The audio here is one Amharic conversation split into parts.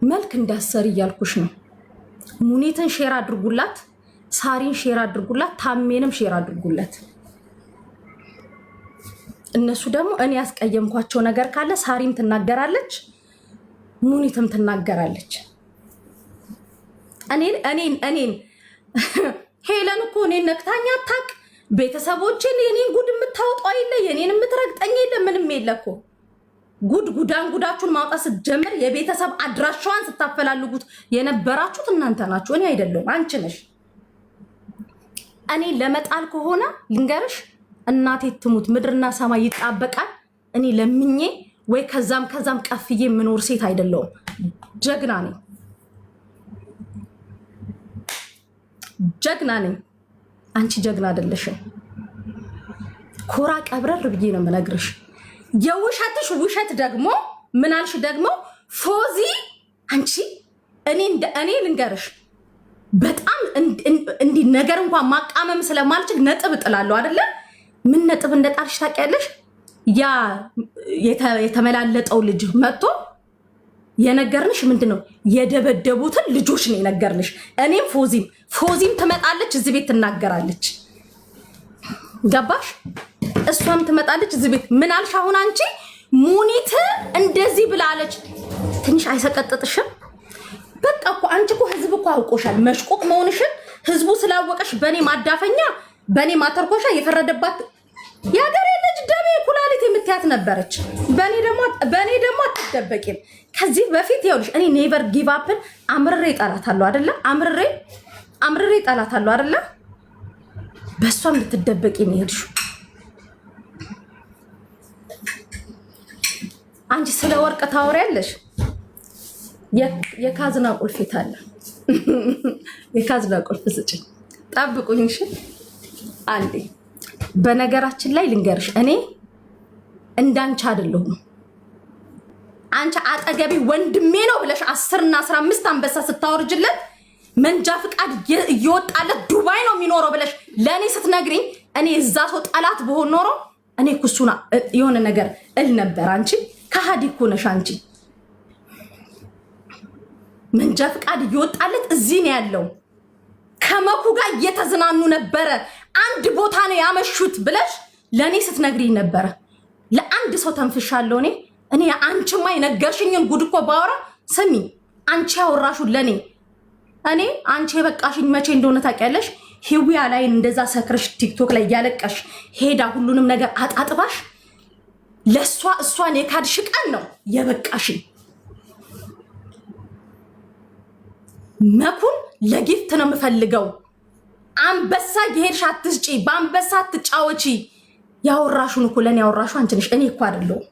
መልክ እንዳሰሪ እያልኩሽ ነው። ሙኒትን ሼር አድርጉላት፣ ሳሪን ሼር አድርጉላት፣ ታሜንም ሼር አድርጉላት። እነሱ ደግሞ እኔ ያስቀየምኳቸው ነገር ካለ ሳሪም ትናገራለች፣ ሙኒትም ትናገራለች። እኔን ሄለን እኮ እኔን ነክታኛ አታውቅ። ቤተሰቦችን የኔን ጉድ የምታወጣው የለ፣ የኔን የምትረግጠኝ የለ፣ ምንም የለ እኮ። ጉዳችሁን ማውጣት ስትጀምር የቤተሰብ አድራሻዋን ስታፈላልጉት የነበራችሁት እናንተ ናችሁ፣ እኔ አይደለሁም፣ አንቺ ነሽ። እኔ ለመጣል ከሆነ ልንገርሽ፣ እናቴ ትሙት ምድርና ሰማይ ይጣበቃል። እኔ ለምኜ ወይ ከዛም ቀፍዬ የምኖር ሴት አይደለሁም። ጀግና ነኝ። አንቺ ጀግና አይደለሽም። ኮራ ቀብረር ብዬ ነው የምነግርሽ። የውሸትሽ ውሸት ደግሞ ምን አልሽ ደግሞ ፎዚ አንቺ እኔ ልንገርሽ በጣም እንዲህ ነገር እንኳን ማቃመም ስለማልችል ነጥብ እጥላለሁ አይደለ? ምን ነጥብ እንደጣልሽ ታውቂያለሽ? ያ የተመላለጠው ልጅ መጥቶ የነገርንሽ ምንድነው? የደበደቡትን ልጆች ነው የነገርንሽ። እኔም ፎዚም ትመጣለች እዚህ ቤት ትናገራለች። ገባሽ? እሷም ትመጣለች እዚህ ቤት። ምን አልሽ አሁን አንቺ? ሙኒት እንደዚህ ብላለች። ትንሽ አይሰቀጥጥሽም? በቃ እኮ አንቺ እኮ ህዝብ እኮ አውቆሻል መሽቆቅ መሆንሽን። ህዝቡ ስላወቀሽ በኔ ማዳፈኛ በኔ ማተርኮሻ የፈረደባት ያገሬ ልጅ ደሜ ኩላሊት የምትያት ነበረች። በኔ ደግሞ አትደበቂም። ከዚህ በፊት ይኸውልሽ እኔ ኔቨር ጊቭ አፕን አምርሬ እጠላታለሁ አይደለ? አምርሬ እጠላታለሁ አይደለ? በሷም ልትደበቂ ነው የሄድሽው። አንቺ ስለ ወርቅ ታወሪያለሽ። የካዝና ቁልፍ አለ። የካዝና ቁልፍ ስጭኝ፣ ጠብቁኝ። እሺ አንዴ። በነገራችን ላይ ልንገርሽ፣ እኔ እንዳንቺ አይደለሁም። አንቺ አጠገቢ ወንድሜ ነው ብለሽ 10 እና 15 አንበሳ ስታወርጅለት መንጃ ፍቃድ እየወጣለት ዱባይ ነው የሚኖረው ብለሽ ለእኔ ስትነግሪኝ እኔ እዛ ሰው ጠላት በሆን ኖሮ እኔ ኩሱና የሆነ ነገር እል ነበር። አንቺ ከሃዲ እኮ ነሽ አንቺ። መንጃ ፍቃድ እየወጣለት እዚህ ነው ያለው፣ ከመኩ ጋር እየተዝናኑ ነበረ፣ አንድ ቦታ ነው ያመሹት ብለሽ ለእኔ ስትነግሪኝ ነበረ። ለአንድ ሰው ተንፍሻለሁ እኔ አንቺማ የነገርሽኝን ጉድ እኮ ባወራ ስሚ፣ አንቺ ያወራሹን ለእኔ አንቺ የበቃሽኝ መቼ እንደሆነ ታውቂያለሽ? ሂዊያ ላይ እንደዛ ሰክረሽ ቲክቶክ ላይ እያለቀሽ ሄዳ ሁሉንም ነገር አጣጥባሽ ለሷ እሷን የካድሽ ቀን ነው የበቃሽኝ። መኩን ለጊፍት ነው የምፈልገው። አንበሳ የሄድሽ አትስጪ፣ በአንበሳ አትጫወቺ። ያወራሹን እኮ ለእኔ ያወራሹ አንቺ ነሽ፣ እኔ እኮ አይደለሁም።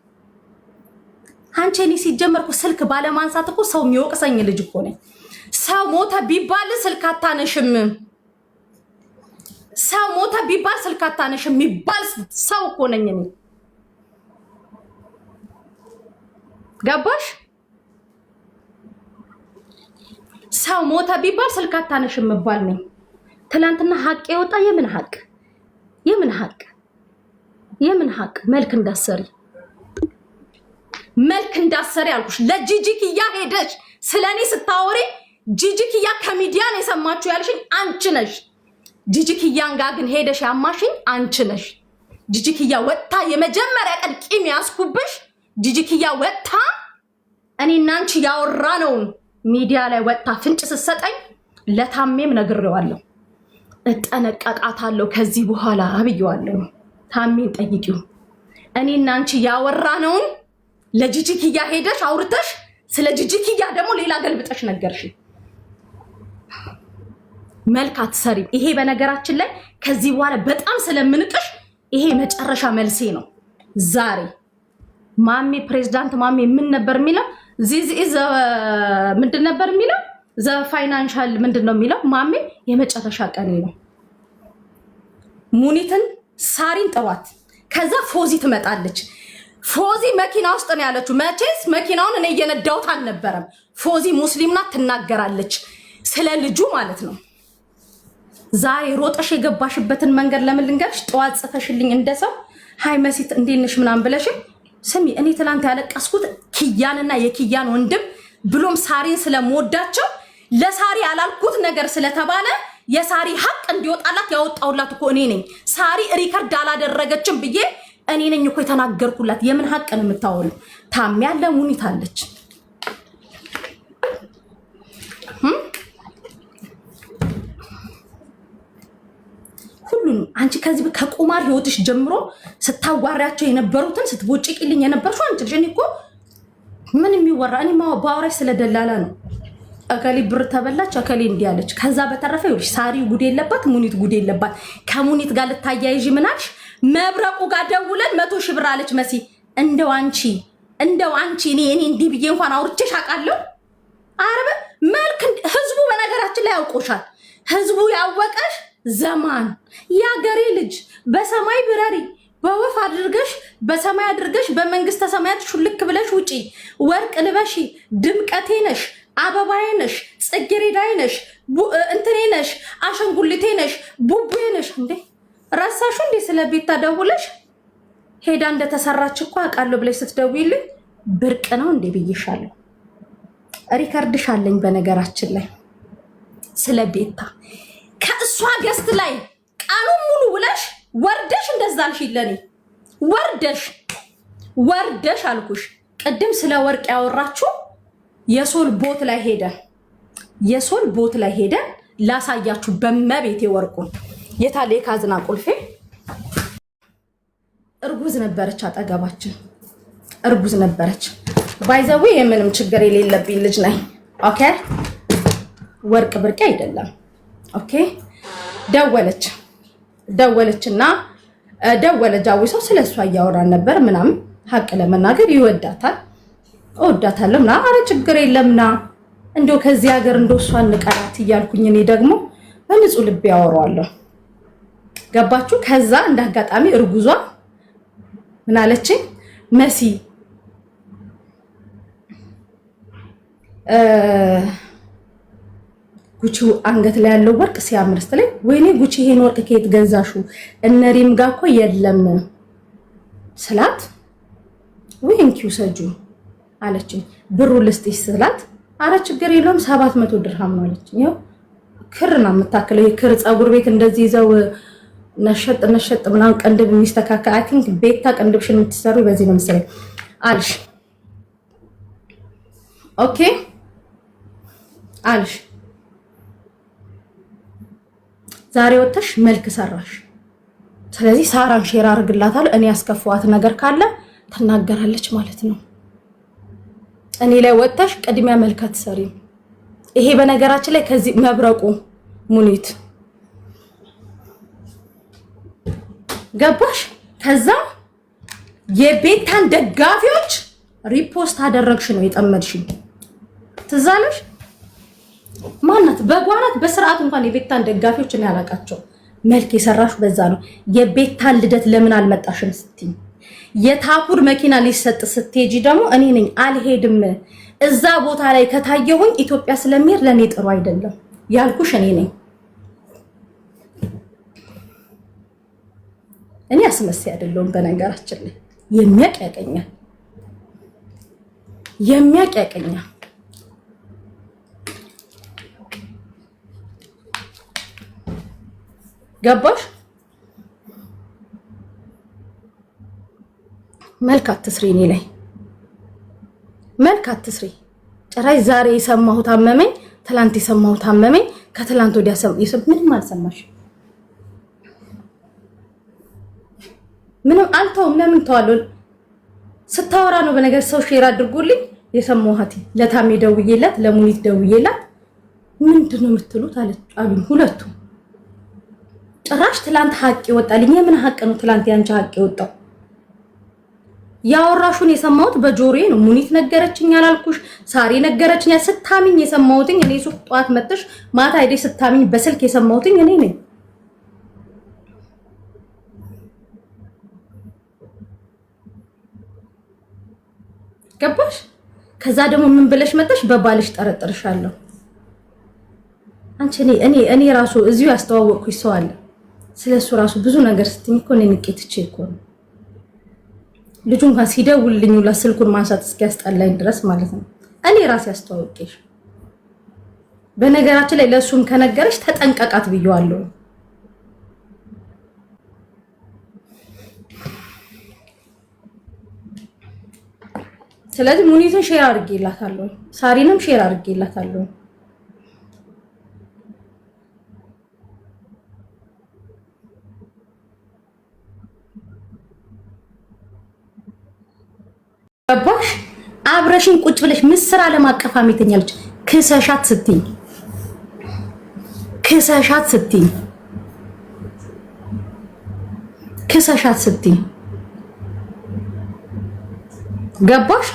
አንቺ እኔ ሲጀመርኩ ስልክ ባለማንሳት እኮ ሰው የሚወቅሰኝ ልጅ እኮ ነኝ። ሰው ሞተ ቢባል ስልክ አታነሽም፣ ሰው ሞተ ቢባል ስልክ አታነሽም የሚባል ሰው እኮ ነኝ እኔ። ገባሽ? ሰው ሞተ ቢባል ስልክ አታነሽም የሚባል ነኝ። ትላንትና ሀቅ የወጣ የምን ሀቅ መልክ እንዳሰሪ አልኩሽ። ለጂጂክያ ሄደሽ ስለኔ ስታወሪ ጂጂክያ ከሚዲያ ነው የሰማችሁ ያልሽኝ አንቺ ነሽ። ጂጂክያን ጋር ግን ሄደሽ ያማሽኝ አንቺ ነሽ። ጂጂክያ ወጥታ የመጀመሪያ ቀን ቂም ያስኩብሽ ጂጂክያ ወጥታ እኔና አንቺ ያወራነውን ሚዲያ ላይ ወጥታ ፍንጭ ስትሰጠኝ ለታሜም ነግሬዋለሁ። እጠነቀቃታለሁ ከዚህ በኋላ አብየዋለሁ። ታሜን ጠይቂው። እኔና አንቺ ያወራነውን ለጂጂክያ ሄደሽ አውርተሽ ስለ ጂጂክያ ደግሞ ሌላ ገልብጠሽ ነገርሽ። መልክ አትሰሪም። ይሄ በነገራችን ላይ ከዚህ በኋላ በጣም ስለምንቅሽ ይሄ መጨረሻ መልሴ ነው። ዛሬ ማሜ ፕሬዝዳንት ማሜ ምን ነበር የሚለው? ምንድን ነበር የሚለው? ዘ ፋይናንሻል ምንድን ነው የሚለው? ማሜ የመጨረሻ ቀኔ ነው። ሙኒትን ሳሪን ጥሯት፣ ከዛ ፎዚ ትመጣለች። ፎዚ መኪና ውስጥ ነው ያለችው። መቼስ መኪናውን እኔ እየነዳሁት አልነበረም። ፎዚ ሙስሊም ናት፣ ትናገራለች ስለ ልጁ ማለት ነው። ዛሬ ሮጠሽ የገባሽበትን መንገድ ለምን ልንገርሽ? ጠዋት ጽፈሽልኝ እንደሰው ሃይ መሲት እንዴት ነሽ ምናምን ብለሽ ስሚ። እኔ ትላንት ያለቀስኩት ኪያንና የኪያን ወንድም ብሎም ሳሪን ስለምወዳቸው ለሳሪ ያላልኩት ነገር ስለተባለ የሳሪ ሀቅ እንዲወጣላት ያወጣውላት እኮ እኔ ነኝ። ሳሪ ሪከርድ አላደረገችም ብዬ እኔ ነኝ እኮ የተናገርኩላት። የምን ሀቅ ነው የምታወሉ? ታም ያለ ሙኒት አለች። ሁሉንም አንቺ ከዚህ ከቁማር ህይወትሽ ጀምሮ ስታዋሪያቸው የነበሩትን ስትቦጭቂልኝ የነበርሽው አንቺ ልጅ። እኔ እኮ ምን የሚወራ እኔ ባወራሽ ስለደላላ ነው። አከሊ ብር ተበላች አከሊ እንዲያለች። ከዛ በተረፈ ይኸውልሽ ሳሪ ጉድ የለባት፣ ሙኒት ጉድ የለባት። ከሙኒት ጋር ልታያይዥ ምናልሽ? መብረቁ ጋር ደውለን 100 ሺህ ብር አለች መሲ። እንደው አንቺ እኔ እንዲህ ብዬ እንኳን አውርቼሽ አውቃለሁ? አረበ መልክ ህዝቡ በነገራችን ላይ ያውቆሻል። ህዝቡ ያወቀሽ ዘማን ያገሬ ልጅ በሰማይ ብረሪ በወፍ አድርገሽ በሰማይ አድርገሽ በመንግስተ ሰማያት ሹልክ ብለሽ ውጪ። ወርቅ ልበሺ፣ ድምቀቴ ነሽ፣ አበባዬ ነሽ፣ ጽጌረዳዬ ነሽ፣ እንትኔ ነሽ፣ አሸንጉሊቴ ነሽ፣ ቡቡዬ ነሽ። እንዴ ረሳሹ እንዴ? ስለ ቤታ ደውለሽ ሄዳ እንደተሰራች እኮ አውቃለሁ ብለሽ ስትደውይልኝ ብርቅ ነው እንዴ ብዬሻለሁ። ሪከርድሽ አለኝ በነገራችን ላይ ስለ ቤታ ከእሷ ገስት ላይ ቃሉን ሙሉ ብለሽ ወርደሽ እንደዛ አልሽለኔ። ወርደሽ አልኩሽ። ቅድም ስለ ወርቅ ያወራችሁ የሶል ቦት ላይ ሄደን ላሳያችሁ በመቤቴ ወርቁን። የታለ የካዝና ቁልፌ? እርጉዝ ነበረች፣ አጠገባችን እርጉዝ ነበረች። ባይዘው የምንም ችግር የሌለብኝ ልጅ ነኝ። ኦኬ ወርቅ ብርቅ አይደለም። ኦኬ ደወለችና ጃዊሰው ስለሷ እያወራን ነበር ምናምን። ሀቅ ለመናገር ይወዳታል፣ እወዳታለሁ ምናምን። አረ ችግር የለምና እንደው ከዚህ ሀገር እንደው እሷን ንቀራት እያልኩኝ እኔ ደግሞ በንጹህ ልብ ያወራዋለሁ። ገባችሁ? ከዛ እንዳጋጣሚ እርጉዟ ምን አለችኝ መሲ ጉቺ አንገት ላይ ያለው ወርቅ ሲያምር ስትለኝ ወይኔ ጉቺ ይሄን ወርቅ ከየት ገዛሹ? እነሪም ጋር እኮ የለም ስላት ወይ እንኪው ሰጁ አለችኝ። ብሩ ልስጥሽ ስላት አረ ችግር የለውም 700 ድርሃም ነው አለችኝ። ይኸው ክር ነው የምታክለው። የክር ፀጉር ቤት እንደዚህ ይዘው ነሸጥ ምናምን ቀንድብ የሚስተካከል አይ ቲንክ ቤታ ቀንድብሽን የምትሰሩ በዚህ ነው መሰለኝ አልሽ። ኦኬ አልሽ። ዛሬ ወጥተሽ መልክ ሰራሽ። ስለዚህ ሳራን ሼር አድርግላታል። እኔ ያስከፋዋት ነገር ካለ ትናገራለች ማለት ነው። እኔ ላይ ወጥተሽ ቅድሚያ መልክ አትሰሪም። ይሄ በነገራችን ላይ ከዚህ መብረቁ ሙኒት ገባሽ? ከዛ የቤታን ደጋፊዎች ሪፖስት አደረግሽ ነው የጠመድሽኝ። ትዝ አለሽ? ማናት በጓናት በስርዓት እንኳን የቤታን ደጋፊዎች እኔ አላቃቸው። መልክ የሰራሽ በዛ ነው። የቤታን ልደት ለምን አልመጣሽም ስትይ፣ የታኩር መኪና ሊሰጥ ስትሄጂ ደግሞ እኔ ነኝ አልሄድም እዛ ቦታ ላይ ከታየሁኝ ኢትዮጵያ ስለሚሄድ ለኔ ጥሩ አይደለም ያልኩሽ እኔ ነኝ። እኔ አስመሳይ አይደለሁም በነገራችን ላይ። የሚያቅ ያቀኛል። ገባሽ? መልክ አትስሪ፣ እኔ ላይ መልክ አትስሪ። ጭራሽ ዛሬ የሰማሁት አመመኝ፣ ትላንት የሰማሁት አመመኝ፣ ከትላንት ወዲያ ምንም አልሰማሽ። ምንም አልተውም። ለምን ተዋለው? ስታወራ ነው በነገር ሰው ሼር አድርጎልኝ የሰማሁት። ለታሜ ደውዬላት፣ ለሙኒት ደውዬላት ምንድነው የምትሉት አሉኝ ሁለቱ። ጭራሽ ትላንት ሀቅ ይወጣልኝ። የምን ሀቅ ነው ትላንት ያንቺ ሀቅ ይወጣው? ያወራሹን የሰማሁት በጆሮዬ ነው። ሙኒት ነገረችኝ አላልኩሽ? ሳሪ ነገረችኝ። ስታሚኝ የሰማሁትኝ እኔ ሱቅ ጧት መጥተሽ ማታ ሄደሽ ስታሚኝ በስልክ የሰማሁትኝ እኔ ነኝ። ገባሽ? ከዛ ደግሞ ምን ብለሽ መጣሽ? በባልሽ ጠረጥርሻለሁ። አንቺ እኔ ራሱ እዚሁ ያስተዋወቅኩሽ ሰው አለ። ስለሱ ራሱ ብዙ ነገር ስትኝ እኮ እኔ ንቄት እቺ እኮ ነው። ልጁ እንኳን ሲደውልልኝ ሁላ ስልኩን ማንሳት እስኪያስጠላኝ ድረስ ማለት ነው። እኔ ራሴ አስተዋውቄሽ በነገራችን ላይ ለሱም ከነገረሽ ተጠንቀቃት ብየዋለሁ። ስለዚህ ሙኒትን ሼር አድርጌላታለሁ፣ ሳሪንም ሼር አድርጌላታለሁ። ገባሽ? አብረሽኝ ቁጭ ብለሽ ምስራ ለማቀፋ አሜተኛለች ክሰሻት ስትይ ገባሽ?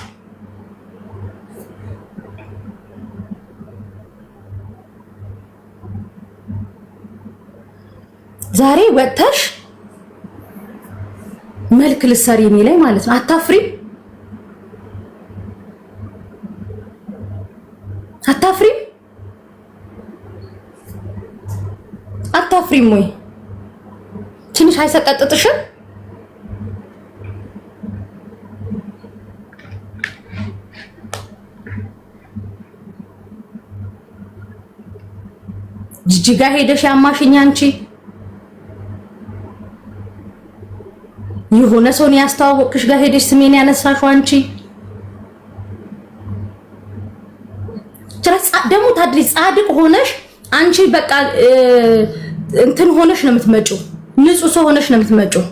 ዛሬ ወጥተሽ መልክ ልትሰሪ እኔ ላይ ማለት ነው። አታፍሪም ወይ? ትንሽ አይሰቀጥጥሽም? ጅጅጋ ሄደሽ ያማሽኛ አንቺ የሆነ ሰውን ያስተዋወቅሽ ጋር ሄደሽ ስሜን ያነሳሽው አንቺ ደግሞ ታድሪ ጻድቅ ሆነሽ አንቺ በቃ እንትን ሆነሽ ነው የምትመጪው፣ ንጹህ ሰው ሆነሽ ነው የምትመጪው።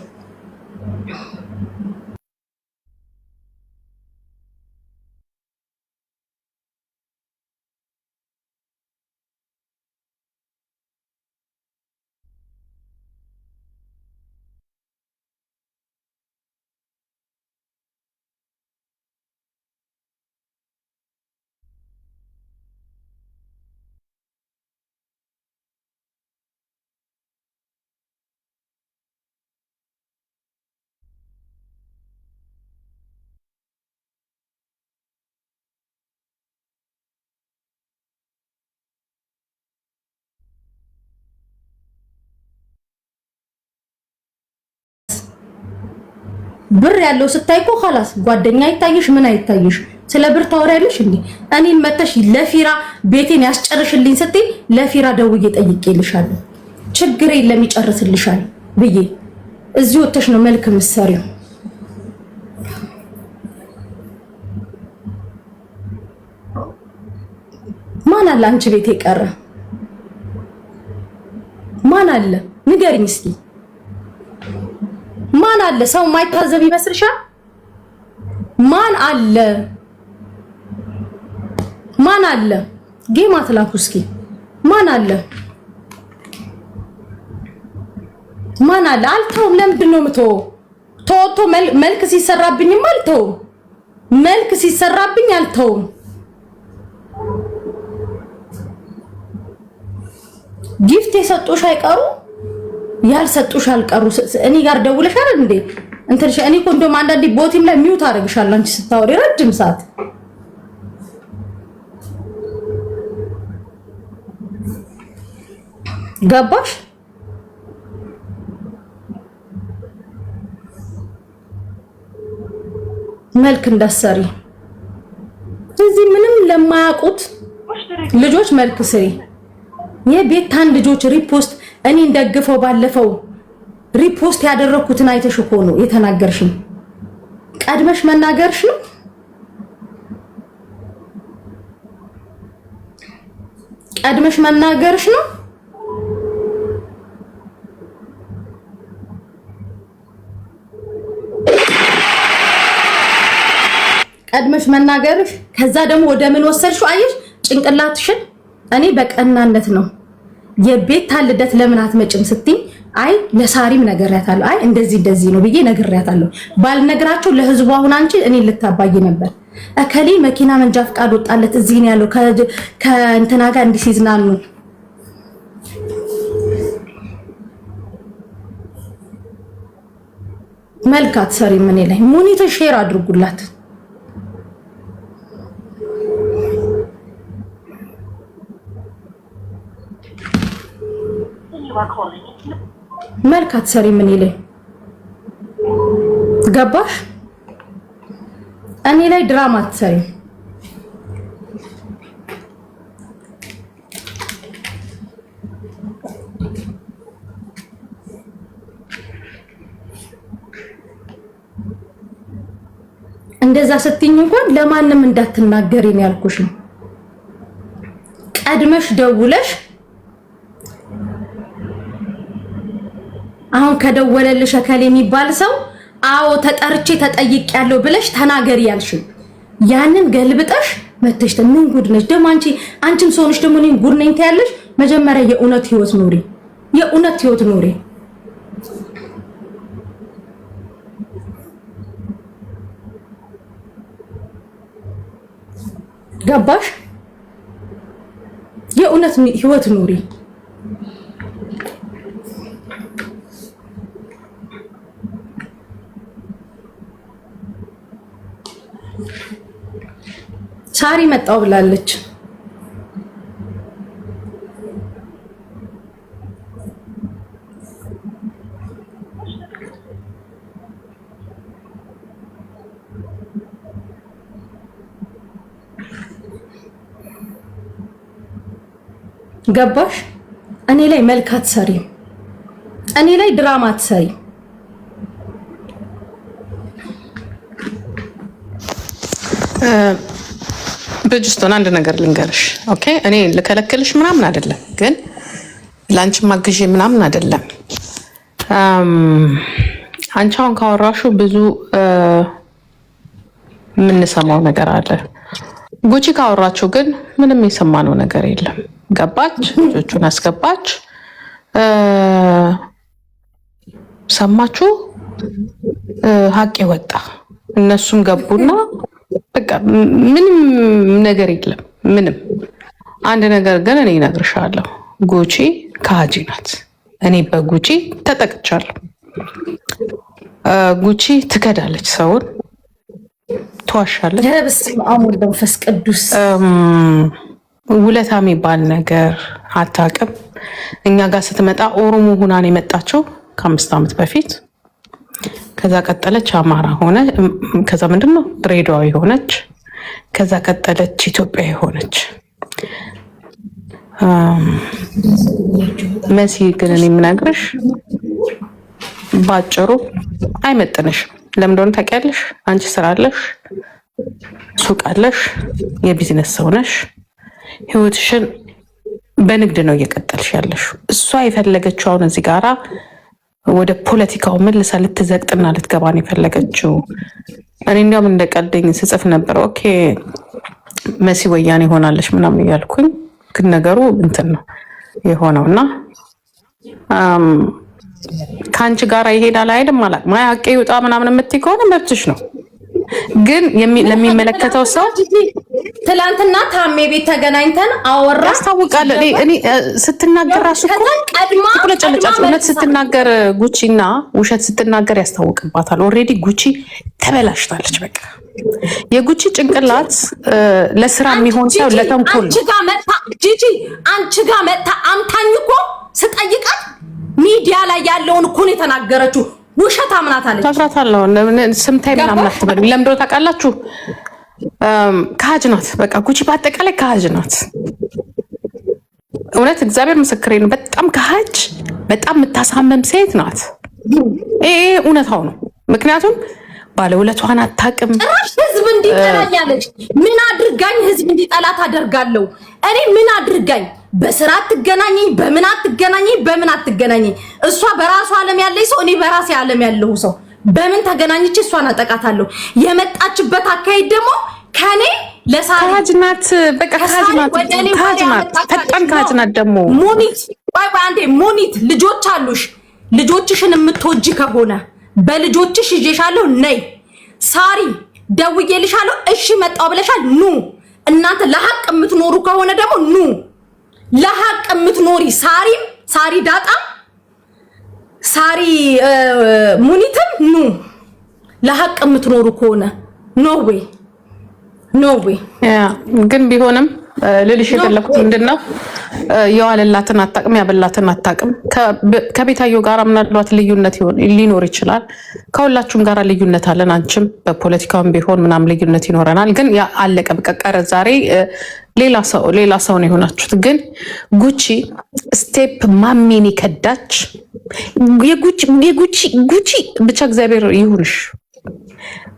ብር ያለው ስታይቆ خلاص ጓደኛ አይታይሽ ምን አይታይሽ ስለ ብር ታወሪያለሽ እንዴ? እኔን መተሽ ለፊራ ቤቴን ያስጨርሽልኝ ስትይ ለፊራ ደውዬ ጠይቄልሻለሁ። ችግር የለም ይጨርስልሻል ብዬ እዚህ ወተሽ ነው መልክ ምሰሪው። ማን አለ አንቺ ቤት የቀረ ማን አለ ንገሪኝ እስኪ። ማን አለ? ሰው ማይታዘብ ይመስልሻል? ማን አለ? ማን አለ? ጌማ ትላኩ እስኪ ማን አለ? ማን አለ? አልተውም። ለምንድን ነው የምተው? ተወቶ መልክ ሲሰራብኝም አልተውም። መልክ ሲሰራብኝ አልተውም። ጊፍት የሰጡሽ አይቀሩ ያልሰጡሽ አልቀሩ። እኔ ጋር ደውለሻል እንዴ? እንትን እኔ እኮ እንደውም አንዳንዴ ቦቲም ላይ ሚውት አደርግሻለሁ አንቺ ስታወሪ ረጅም ሰዓት። ገባሽ? መልክ እንዳሰሪ እዚህ ምንም ለማያውቁት ልጆች መልክ ስሪ። የቤታን ልጆች ሪፖስት እኔ እንደግፈው ባለፈው ሪፖስት ያደረኩትን አይተሽ እኮ ነው የተናገርሽኝ። ቀድመሽ መናገርሽ ነው። ቀድመሽ መናገርሽ ነው። ቀድመሽ መናገርሽ ከዛ ደግሞ ወደ ምን ወሰድሽው? አየሽ ጭንቅላትሽን። እኔ በቀናነት ነው የቤታ ልደት ለምን አትመጭም ስትይ፣ አይ ለሳሪም ነግሬያታለሁ፣ አይ እንደዚህ ነው ብዬ ነግሬያታለሁ። ባልነግራቸው ለህዝቡ አሁን አንቺ እኔ ልታባይ ነበር። እከሌ መኪና መንጃ ፍቃድ ወጣለት እዚህ ነው ያለው ከእንትና ጋር እንዲህ ሲዝናኑ መልካት ሰሪ ምን ላይ ሙኒት ሼር አድርጉላት። መልካት ሰሪ ምን ላይ ገባሽ? እኔ ላይ ድራማ አትሰሪ። እንደዛ ስትኝ እንኳን ለማንም እንዳትናገሪ ነው ያልኩሽ። ቀድመሽ ደውለሽ አሁን ከደወለልሽ ከሌ የሚባል ሰው አዎ ተጠርቼ ተጠይቄያለሁ ብለሽ ተናገሪ ያልሽ ያንን ገልብጠሽ መተሽ ምን ጉድ ነሽ ደግሞ አንቺም ሰውንሽ ደግሞ እኔን ጉድ ነኝ ትያለሽ። መጀመሪያ የእውነት ህይወት ኑሪ፣ የእውነት ህይወት ኑሪ። ገባሽ? የእውነት ህይወት ኑሪ። ሳሪ መጣው ብላለች። ገባሽ? እኔ ላይ መልካት ሰሪ፣ እኔ ላይ ድራማት ሰሪ። በጅስቶን አንድ ነገር ልንገርሽ። ኦኬ እኔ ልከለክልሽ ምናምን አይደለም፣ ግን ላንቺ ማግዤ ምናምን አይደለም። አንቺ አሁን ካወራሹ ብዙ የምንሰማው ነገር አለ። ጉቺ ካወራችሁ ግን ምንም የሰማነው ነገር የለም። ገባች፣ ልጆቹን አስገባች፣ ሰማችሁ፣ ሀቅ ወጣ፣ እነሱም ገቡና በቃ ምንም ነገር የለም። ምንም አንድ ነገር ግን እኔ እነግርሻለሁ፣ ጉቺ ከሃጂ ናት። እኔ በጉቺ ተጠቅቻለሁ። ጉቺ ትከዳለች፣ ሰውን ትዋሻለች። በስመ አብ ወወልድ ወመንፈስ ቅዱስ። ውለታ የሚባል ነገር አታውቅም። እኛ ጋር ስትመጣ ኦሮሞ ሁና ነው የመጣችው ከ5 ዓመት በፊት። ከዛ ቀጠለች አማራ ሆነ። ከዛ ምንድነው ድሬዳዊ ሆነች። ከዛ ቀጠለች ኢትዮጵያዊ ሆነች። መሲ ግን እኔ የምነግርሽ ባጭሩ አይመጥንሽም። ለምን እንደሆነ ታውቂያለሽ? አንቺ ስራ አለሽ፣ ሱቅ አለሽ፣ የቢዝነስ ሰው ነሽ። ህይወትሽን በንግድ ነው እየቀጠልሽ ያለሽ። እሷ የፈለገችው አሁን እዚህ ጋራ ወደ ፖለቲካው መልሳ ልትዘቅጥና ልትገባ ነው የፈለገችው። እኔ እንዲያውም እንደቀልደኝ ስጽፍ ነበር፣ ኦኬ መሲ ወያኔ ሆናለች ምናምን እያልኩኝ፣ ግን ነገሩ እንትን ነው የሆነውና ከአንቺ ጋራ ይሄዳል አይደል? አላውቅም። ሀቄ ይውጣ ምናምን የምትይ ከሆነ መብትሽ ነው። ግን ለሚመለከተው ሰው ትላንትና ታሜ ቤት ተገናኝተን አወራ ያስታውቃል። እኔ ስትናገር ራሱ ቁለጨለጫት እውነት ስትናገር ጉቺና ውሸት ስትናገር ያስታውቅባታል። ኦልሬዲ ጉቺ ተበላሽታለች። በቃ የጉቺ ጭንቅላት ለስራ የሚሆን ሰው ለተንኮል አንቺ ጋር መጣ ጂጂ፣ አንቺ ጋር መጣ አምታኝ እኮ ስጠይቃት ሚዲያ ላይ ያለውን እኮ ነው የተናገረችው። ውሸት አምናታለች። ታፍራታለሁ። ስምታይ ምናምን አትበሉ። ለምንድን ነው ታውቃላችሁ? ከሃጅ ናት። በቃ ጉቺ በአጠቃላይ ከሃጅ ናት። እውነት እግዚአብሔር ምስክሬ ነው። በጣም ከሃጅ፣ በጣም የምታሳመም ሴት ናት። ይሄ እውነታው ነው። ምክንያቱም ባለውለቷን አታውቅም። ጭራሽ ህዝብ እንዲጠላኛለች። ምን አድርጋኝ ህዝብ እንዲጠላት አደርጋለሁ? እኔ ምን አድርጋኝ? በስራ አትገናኘኝ፣ በምን አትገናኘኝ፣ በምን አትገናኘኝ። እሷ በራሷ ዓለም ያለች ሰው፣ እኔ በራሴ ዓለም ያለሁ ሰው። በምን ተገናኝቼ እሷን አጠቃታለሁ? የመጣችበት አካሄድ ደግሞ ከኔ ከሃጅ ናት። በቃ ከሃጅ ናት። ከሃጅ ናት። ፈጣን ከሃጅ ናት። ደግሞ ሙኒት ባይ አንዴ ሙኒት፣ ልጆች አሉሽ። ልጆችሽን የምትወጂ ከሆነ በልጆችሽ ይዤሻለሁ፣ ነይ። ሳሪ ደውዬልሻለሁ፣ እሺ መጣው ብለሻል፣ ኑ። እናንተ ለሐቅ የምትኖሩ ከሆነ ደግሞ ኑ። ለሐቅ የምትኖሪ ሳሪ ዳጣ፣ ሳሪ ሙኒትም ኑ። ለሐቅ የምትኖሩ ከሆነ ኖ ዌይ ግን ቢሆንም ልልሽ የፈለኩት ምንድነው የዋለላትን አታቅም፣ ያበላትን አታቅም። ከቤታዮ ጋር ምናልባት ልዩነት ሊኖር ይችላል። ከሁላችሁም ጋር ልዩነት አለን። አንቺም በፖለቲካውም ቢሆን ምናምን ልዩነት ይኖረናል። ግን ያ አለቀ በቃ ቀረ። ዛሬ ሌላ ሰው ነው የሆናችሁት። ግን ጉቺ ስቴፕ ማሚን ከዳች። የጉቺ ብቻ እግዚአብሔር ይሁንሽ።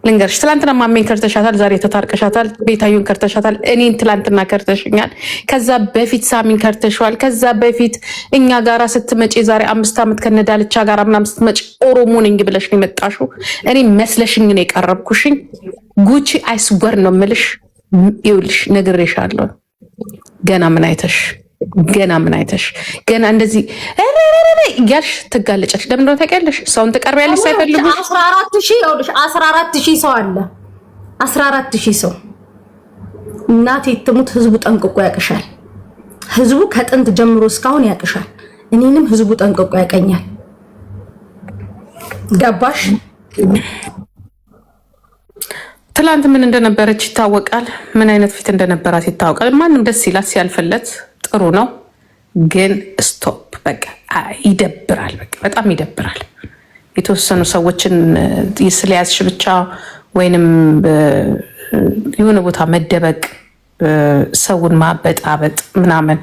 ልንገርሽ፣ ትላንትና ማሜን ከርተሻታል፣ ዛሬ ተታርቀሻታል። ቤታዩን ከርተሻታል፣ እኔን ትላንትና ከርተሽኛል። ከዛ በፊት ሳሚን ከርተሸዋል። ከዛ በፊት እኛ ጋራ ስትመጪ ዛሬ 5 ዓመት ከነዳልቻ ጋር ምናምን ስትመጪ ኦሮሞ ነኝ ብለሽ ነው የመጣሽው። እኔ መስለሽኝ ነው የቀረብኩሽኝ። ጉቺ አይስወር ነው የምልሽ። ይኸውልሽ ነግሬሻለሁ። ገና ምን አይተሽ ገና እንደዚህ እያልሽ ትጋለጫለሽ። ለምን እንደሆነ ታውቂያለሽ? ሰውን ትቀርቢያለሽ ሳይፈልጉ 14,000 ሰው አለ። 14,000 ሰው እናቴ ትሙት። ህዝቡ ጠንቅቆ ያቅሻል። ህዝቡ ከጥንት ጀምሮ እስካሁን ያቅሻል። እኔንም ህዝቡ ጠንቅቆ ያቀኛል። ገባሽ? ትላንት ምን እንደነበረች ይታወቃል። ምን አይነት ፊት እንደነበራት ይታወቃል። ማንም ደስ ይላት ሲያልፍለት ጥሩ ነው። ግን ስቶፕ በቃ ይደብራል። በቃ በጣም ይደብራል። የተወሰኑ ሰዎችን ስለያዝሽ ብቻ ወይንም የሆነ ቦታ መደበቅ፣ ሰውን ማበጣበጥ ምናምን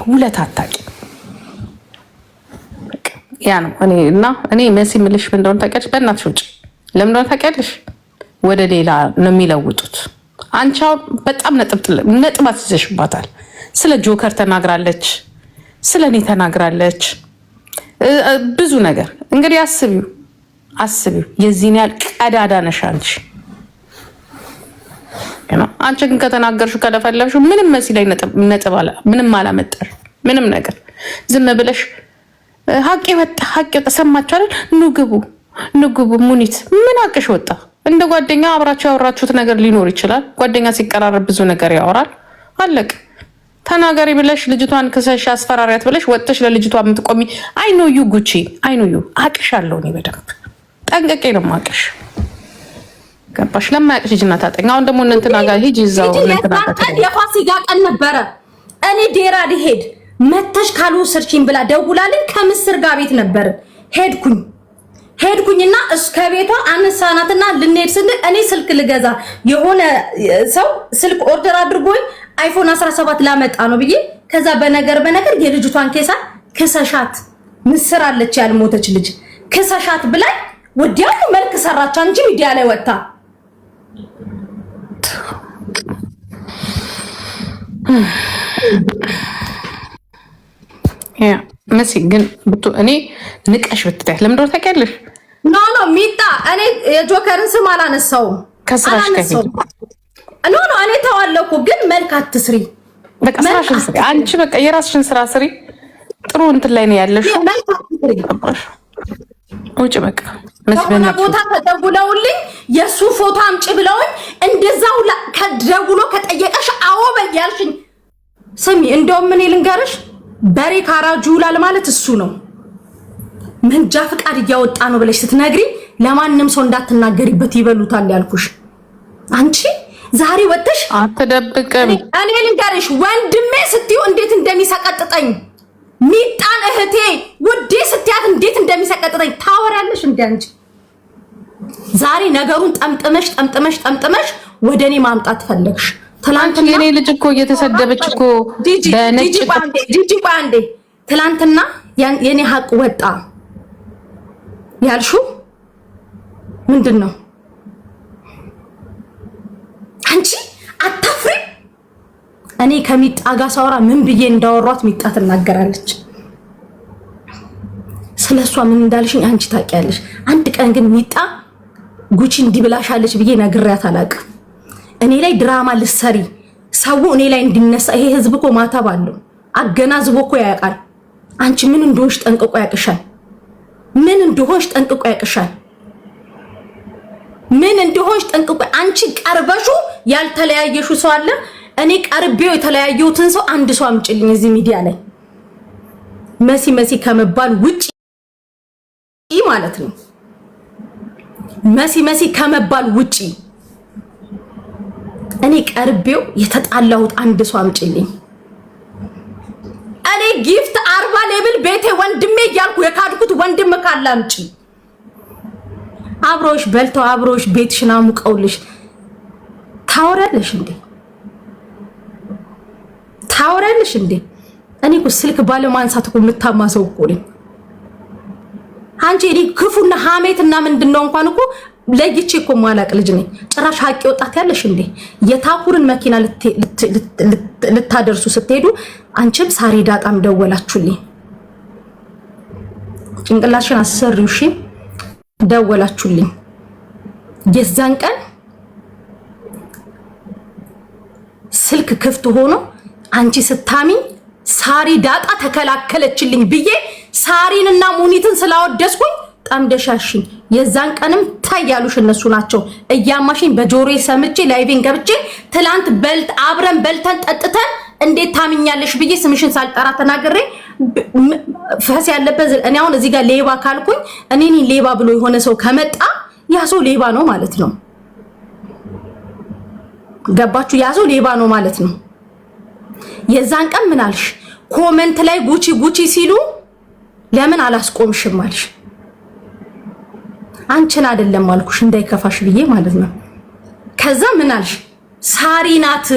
ውለት አታቂ። ያ ነው እኔ መሲ ምልሽ ምን እንደሆነ ታውቂያለሽ? በእናትሽ ውጭ ለምን እንደሆነ ታውቂያለሽ? ወደ ሌላ ነው የሚለውጡት። አንቺ በጣም ነጥብ አስይዘሽባታል። ስለ ጆከር ተናግራለች፣ ስለ እኔ ተናግራለች፣ ብዙ ነገር። እንግዲህ አስቢው የዚህን ያህል ቀዳዳ ነሽ አንቺ። አንቺ ግን ከተናገርሽው ከለፈለሽው ምንም መሲ ላይ ነጥብ ምንም አላመጣሽ ምንም ነገር። ዝም ብለሽ ሀቅ ወጣ ሰማችሁ አይደል? ንግቡ ሙኒት ምን አቅሽ ወጣ? እንደ ጓደኛ አብራችሁ ያወራችሁት ነገር ሊኖር ይችላል። ጓደኛ ሲቀራረብ ብዙ ነገር ያወራል። አለቅ ተናገሪ ብለሽ ልጅቷን ከሰሽ አስፈራሪያት ብለሽ ወጥተሽ ለልጅቷ የምትቆሚ አይኖ ዩ ጉቺ አይኖ ዩ አቅሻለሁ። እኔ በደንብ ጠንቀቄ ነው ማቅሽ። ገባሽ? ለማያቅሽ ሂጂና ታጠኝ። አሁን ደግሞ እንትና ጋር ሂጂ። እዛው የፋሲካ ቀን ነበረ። እኔ ዴራ ሊሄድ መተሽ ካልወሰድሽኝ ብላ ደውላልኝ። ከምስር ጋር ቤት ነበር ሄድኩኝና እስከ ቤቷ አነሳናትና ልንሄድ ስንል እኔ ስልክ ልገዛ የሆነ ሰው ስልክ ኦርደር አድርጎኝ አይፎን 17 ላመጣ ነው ብዬ ከዛ በነገር የልጅቷን ኬሳ ክሰሻት ምስር አለች ያልሞተች ልጅ ክሰሻት ብላይ ወዲያው መልክ ሰራች። አንቺ ሚዲያ ላይ ወጣ መሲ ግን እኔ ንቀሽ ብትያት ለምን እንደሆነ ታውቂያለሽ? ኖ ሚጣ እኔ የጆከርን ስም አላነሳውም። ከስራሽ ከፊት ኖ እኔ ተዋለኩ። ግን መልክ አትስሪ። በቃ ስራሽን ስሪ አንቺ። በቃ የራስሽን ስራ ስሪ። ጥሩ እንትን ላይ ነው ያለሽ። ውጭ በቃ መስበና ቦታ ተደውለውልኝ የሱ ፎቶ አምጪ ብለውኝ እንደዛው ከደውሎ ከጠየቀሽ አዎ በያልሽኝ። ስሚ እንደውም ምን ልንገርሽ፣ በሬ ካራጁ ይውላል ማለት እሱ ነው። መንጃ ፍቃድ እያወጣ ነው ብለሽ ስትነግሪ ለማንም ሰው እንዳትናገሪበት ይበሉታል ያልኩሽ። አንቺ ዛሬ ወጥተሽ አትደብቅም። እኔ ልንገርሽ ወንድሜ ስትዩ እንዴት እንደሚሰቀጥጠኝ፣ ሚጣን እህቴ ውዴ ስትያት እንዴት እንደሚሰቀጥጠኝ ታወራለሽ እንዴ አንቺ? ዛሬ ነገሩን ጠምጥመሽ ወደኔ ማምጣት ፈለግሽ። ትላንትና የኔ ልጅ እኮ እየተሰደበች እኮ ጂጂ ባንዴ ትላንትና የኔ ሀቅ ወጣ ያልሹ ምንድን ነው? አንቺ አታፍሪ? እኔ ከሚጣ ጋር ሳወራ ምን ብዬ እንዳወሯት ሚጣ ትናገራለች። ስለሷ ምን እንዳልሽኝ አንቺ ታውቂያለሽ። አንድ ቀን ግን ሚጣ ጉቺ እንዲብላሻለች ብዬ ነግሬያት አላውቅም። እኔ ላይ ድራማ ልሰሪ ሰው እኔ ላይ እንዲነሳ። ይሄ ህዝብ እኮ ማተብ አለው፣ አገናዝቦ እኮ ያውቃል። አንቺ ምን እንደሆንሽ ጠንቅቆ ያውቅሻል። ምን እንደሆንሽ ጠንቅቆ ያውቅሻል። ምን እንደሆንሽ ጠንቅቆ። አንቺ ቀርበሹ ያልተለያየሹ ሰው አለ። እኔ ቀርቤው የተለያየሁትን ሰው አንድ ሰው አምጪልኝ እዚህ ሚዲያ ላይ መሲ ከመባል ውጪ ማለት ነው። መሲ ከመባል ውጪ እኔ ቀርቤው የተጣላሁት አንድ ሰው አምጪልኝ። እኔ ጊፍት 40 ሌብል ቤቴ ወንድሜ እያልኩ የካድኩት ወንድም ካለ አምጪ። አብሮሽ በልተው አብሮሽ ቤትሽን አሙቀውልሽ ታወራለሽ እንዴ? እኔ እኮ ስልክ ባለማንሳት እኮ የምታማሰው እኮ ነኝ። አንቺ እኔ ክፉና ሀሜትና ምንድነው እንኳን እኮ ለይቼ እኮ ማላቅ ልጅ ነኝ። ጭራሽ ሀቅ ወጣት ያለሽ እንዴ? የታኩርን መኪና ልታደርሱ ስትሄዱ አንቺም ሳሪ ዳጣም ደወላችሁልኝ። ጭንቅላሽን አሰሪው እሺ፣ ደወላችሁልኝ። የዛን ቀን ስልክ ክፍት ሆኖ አንቺ ስታሚኝ ሳሪ ዳጣ ተከላከለችልኝ ብዬ ሳሪንና ሙኒትን ስላወደስኩኝ ጠምደሻሽኝ። የዛን ቀንም ታያሉሽ እነሱ ናቸው እያማሽኝ በጆሮዬ ሰምቼ ላይቬን ገብቼ ትላንት አብረን በልተን ጠጥተን እንዴት ታምኛለሽ ብዬ ስምሽን ሳልጠራ ተናግሬ ፈስ ያለበት እኔ አሁን እዚህ ጋር ሌባ ካልኩኝ እኔ ሌባ ብሎ የሆነ ሰው ከመጣ ያ ሰው ሌባ ነው ማለት ነው። ገባችሁ? ያ ሰው ሌባ ነው ማለት ነው። የዛን ቀን ምን አልሽ? ኮሜንት ላይ ጉቺ ጉቺ ሲሉ ለምን አላስቆምሽም አልሽ። አንቺን አይደለም አልኩሽ እንዳይከፋሽ ብዬ ማለት ነው። ከዛ ምን አልሽ? ሳሪ ናት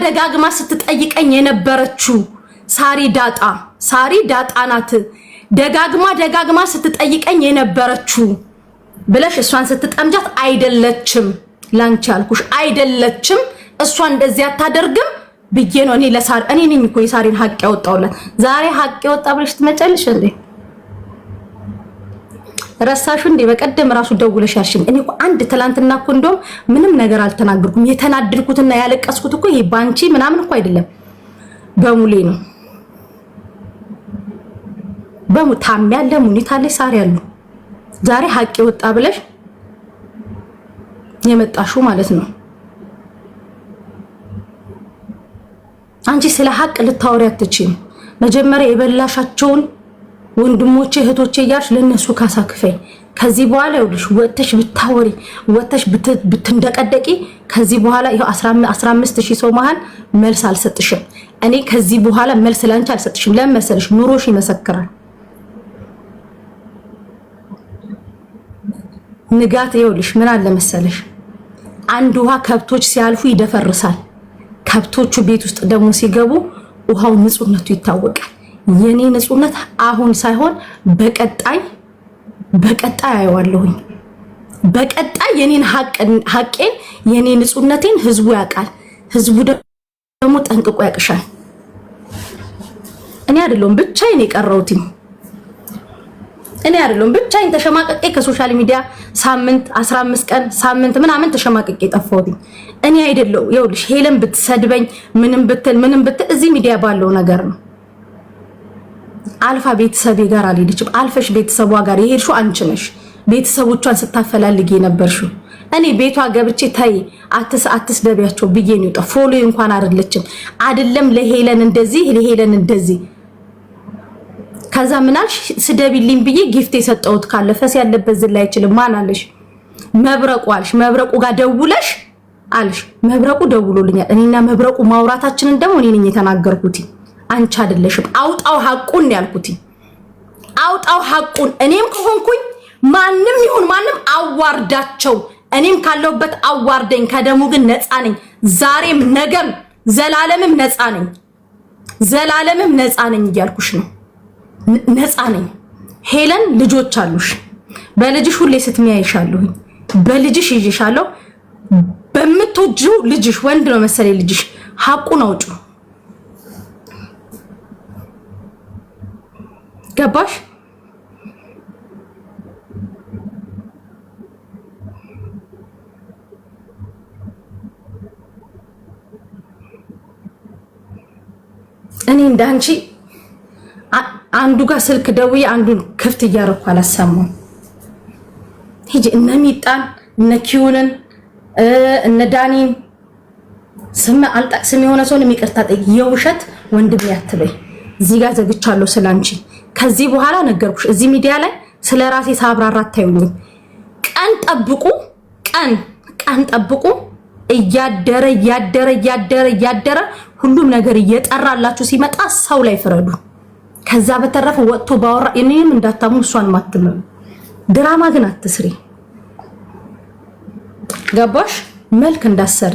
ደጋግማ ስትጠይቀኝ የነበረችው ሳሪ ዳጣ ናት ደጋግማ ስትጠይቀኝ የነበረችው ብለሽ እሷን ስትጠምጃት አይደለችም ላንቺ አልኩሽ። አይደለችም እሷ እንደዚህ አታደርግም ብዬ ነው እኔ ነኝ እኮ የሳሪን ሀቅ ያወጣውላት። ዛሬ ሀቅ ያወጣ ብለሽ ትመጫለሽ እንዴ? ረሳሹ እንዴ? በቀደም ራሱ ደውለሽ ያልሽኝ እኔ እኮ አንድ ትላንትና እኮ እንደውም ምንም ነገር አልተናገርኩም። የተናደድኩትና ያለቀስኩት እኮ ይሄ ባንቺ ምናምን እኮ አይደለም በሙሌ ነው። ታም ያለ ሙኒት አለ ሳሪ ያሉ ዛሬ ሀቅ ወጣ ብለሽ የመጣሽው ማለት ነው። አንቺ ስለ ሀቅ ልታወሪ አትችይም። መጀመሪያ የበላሻቸውን ወንድሞቼ እህቶቼ እያልሽ ለነሱ ካሳ ክፈይ። ከዚህ በኋላ ይኸውልሽ ወጥተሽ ብታወሪ ወጥተሽ ብትንደቀደቂ ከዚህ በኋላ ይኸው 15000 ሰው መሃል መልስ አልሰጥሽም። እኔ ከዚህ በኋላ መልስ ላንቺ አልሰጥሽም። ለምን መሰለሽ? ኑሮሽ ይመሰክራል። ንጋት ይኸውልሽ ምን አለ መሰለሽ? አንድ ውሃ ከብቶች ሲያልፉ ይደፈርሳል። ከብቶቹ ቤት ውስጥ ደግሞ ሲገቡ ውሃው ንጹህነቱ ይታወቃል። የኔ ንጹህነት አሁን ሳይሆን በቀጣይ አየዋለሁኝ። በቀጣይ የኔን ሀቄን የኔ ንጹህነቴን ህዝቡ ያውቃል። ህዝቡ ደግሞ ጠንቅቆ ያቅሻል። እኔ አይደለም ብቻዬን የቀረውትኝ ተሸማቀቄ ከሶሻል ሚዲያ ሳምንት 15 ቀን ሳምንት ምናምን ተሸማቀቄ ጠፋሁኝ። እኔ አይደለም ይኸውልሽ ሄለን ብትሰድበኝ ምንም ብትል እዚህ ሚዲያ ባለው ነገር ነው። አልፋ ቤተሰቤ ጋር አልሄድሽም። አልፈሽ ቤተሰቧ ጋር የሄድሽው አንቺ ነሽ። ቤተሰቦቿን ስታፈላልጊ ነበርሽው። እኔ ቤቷ ገብቼ ታይ አትስደቢያቸው ብዬ ነው የወጣው። ፎሎ እንኳን አይደለም ለሄለን እንደዚህ ከዛ ምናልሽ ስደቢልኝ ብዬ ጊፍት የሰጠሁት ካለ ፈስ ያለበት ዝላ አይችልም። ማን አለሽ? መብረቁ አልሽ። መብረቁ ጋር ደውለሽ አልሽ። መብረቁ ደውሎልኛል። እኔና መብረቁ ማውራታችንን ደግሞ እኔ ነኝ የተናገርኩት፣ አንቺ አይደለሽም። አውጣው ሐቁን ያልኩት አውጣው ሐቁን። እኔም ከሆንኩኝ ማንም ይሁን ማንም አዋርዳቸው። እኔም ካለውበት አዋርደኝ። ከደሙ ግን ነፃ ነኝ። ዛሬም ነገም ዘላለምም ነፃ ነኝ እያልኩሽ ነው። ነፃ ነኝ። ሄለን ልጆች አሉሽ። በልጅሽ ሁሌ ስትሚያይሻለሁ። በልጅሽ ይዤሻለሁ። በምትወጂው ልጅሽ ወንድ ነው መሰለኝ ልጅሽ ሐቁን አውጪ። ገባሽ? እኔ እንዳንቺ አንዱ ጋር ስልክ ደውዬ አንዱን ክፍት እያረኩ አላሰማም። ሂጂ እነ ሚጣን እነ ኪዩንን እነ ዳኒን ስም አልጠቅስም። የሆነ ሰው ይቅርታ ጠይቂ። የውሸት ወንድም ያትበይ። እዚህ ጋር ዘግቻለሁ ስላንቺ። ከዚህ በኋላ ነገርኩሽ። እዚህ ሚዲያ ላይ ስለ ራሴ ሳብራራ አታዩኝም። ቀን ጠብቁ። እያደረ ሁሉም ነገር እየጠራላችሁ ሲመጣ ሰው ላይ ፍረዱ። ከዛ በተረፈ ወጥቶ ባወራ እኔም እንዳታሙ እሷን ማትመም። ድራማ ግን አትስሪ። ገባሽ? መልክ እንዳሰሪ